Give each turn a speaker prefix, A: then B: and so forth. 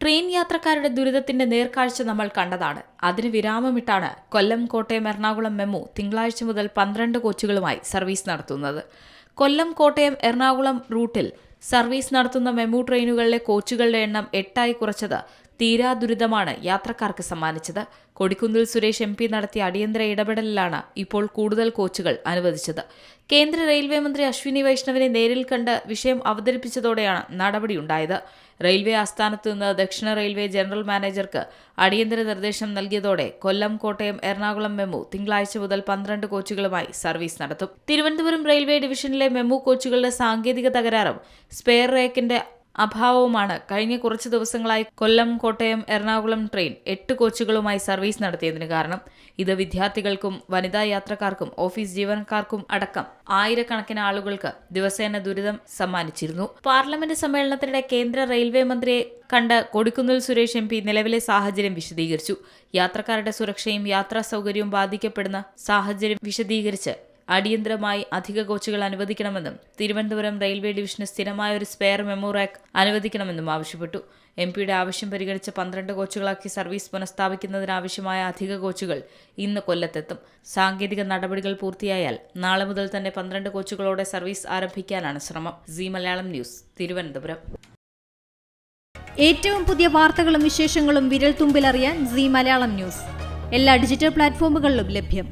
A: Train യാത്രക്കാരുടെ ദുരിതത്തിന്റെ നേർക്കാഴ്ച നമ്മൾ കണ്ടതാണ്. അതിന് വിരാമമിട്ടാണ് കൊല്ലം, കോട്ടയം, എറണാകുളം മെമു തിങ്കളാഴ്ച മുതൽ 12 കോച്ചുകളുമായി സർവീസ് നടത്തുന്നത്. കൊല്ലം, കോട്ടയം, എറണാകുളം റൂട്ടിൽ സർവീസ് നടത്തുന്ന മെമു ട്രെയിനുകളിലെ കോച്ചുകളുടെ എണ്ണം 8 കുറച്ചത് തീരാ ദുരിതമാണ് യാത്രക്കാർക്ക് സമ്മാനിച്ചത്. കൊടിക്കുന്നിൽ സുരേഷ് MP നടത്തിയ അടിയന്തര ഇടപെടലിലാണ് ഇപ്പോൾ കൂടുതൽ കോച്ചുകൾ അനുവദിച്ചത്. കേന്ദ്ര റെയിൽവേ മന്ത്രി അശ്വിനി വൈഷ്ണവിനെ നേരിൽ കണ്ട് വിഷയം അവതരിപ്പിച്ചതോടെയാണ് നടപടിയുണ്ടായത്. റെയിൽവേ ആസ്ഥാനത്ത് നിന്ന് ദക്ഷിണ റെയിൽവേ ജനറൽ മാനേജർക്ക് അടിയന്തര നിർദ്ദേശം നൽകിയതോടെ കൊല്ലം, കോട്ടയം, എറണാകുളം മെമു തിങ്കളാഴ്ച മുതൽ 12 കോച്ചുകളുമായി സർവീസ് നടത്തും. തിരുവനന്തപുരം റെയിൽവേ ഡിവിഷനിലെ മെമു കോച്ചുകളുടെ സാങ്കേതിക തകരാറും സ്പെയർ റേക്കിന്റെ അഭാവവുമാണ് കഴിഞ്ഞ കുറച്ച് ദിവസങ്ങളായി കൊല്ലം, കോട്ടയം, എറണാകുളം ട്രെയിൻ 8 കോച്ചുകളുമായി സർവീസ് നടത്തിയതിന് കാരണം. ഇത് വിദ്യാർത്ഥികൾക്കും വനിതാ യാത്രക്കാർക്കും ഓഫീസ് ജീവനക്കാർക്കും അടക്കം ആയിരക്കണക്കിന് ആളുകൾക്ക് ദിവസേന ദുരിതം സമ്മാനിച്ചിരുന്നു. പാർലമെന്റ് സമ്മേളനത്തിനിടെ കേന്ദ്ര റെയിൽവേ മന്ത്രിയെ കണ്ട് കൊടിക്കുന്നിൽ സുരേഷ് MP നിലവിലെ സാഹചര്യം വിശദീകരിച്ചു. യാത്രക്കാരുടെ സുരക്ഷയും യാത്രാ സൗകര്യവും ബാധിക്കപ്പെടുന്ന സാഹചര്യം വിശദീകരിച്ച് അടിയന്തരമായി അധിക കോച്ചുകൾ അനുവദിക്കണമെന്നും തിരുവനന്തപുരം റെയിൽവേ ഡിവിഷന് സ്ഥിരമായ ഒരു സ്പെയർ മെമു റാക്ക് അനുവദിക്കണമെന്നും ആവശ്യപ്പെട്ടു. MP ആവശ്യം പരിഗണിച്ച് 12 കോച്ചുകളാക്കി സർവീസ് പുനഃസ്ഥാപിക്കുന്നതിനാവശ്യമായ അധിക കോച്ചുകൾ ഇന്ന് കൊല്ലത്തെത്തും. സാങ്കേതിക നടപടികൾ പൂർത്തിയായാൽ നാളെ മുതൽ തന്നെ 12 കോച്ചുകളോടെ സർവീസ് ആരംഭിക്കാനാണ് ശ്രമം. C Malayalam news, Thiruvananthapuram.
B: ഏറ്റവും പുതിയ വാർത്തകളും വിശേഷങ്ങളും വിരൽ തുമ്പിലറിയാൻ സി മലയാളം ന്യൂസ് എല്ലാ ഡിജിറ്റൽ പ്ലാറ്റ്ഫോമുകളിലും ലഭ്യം.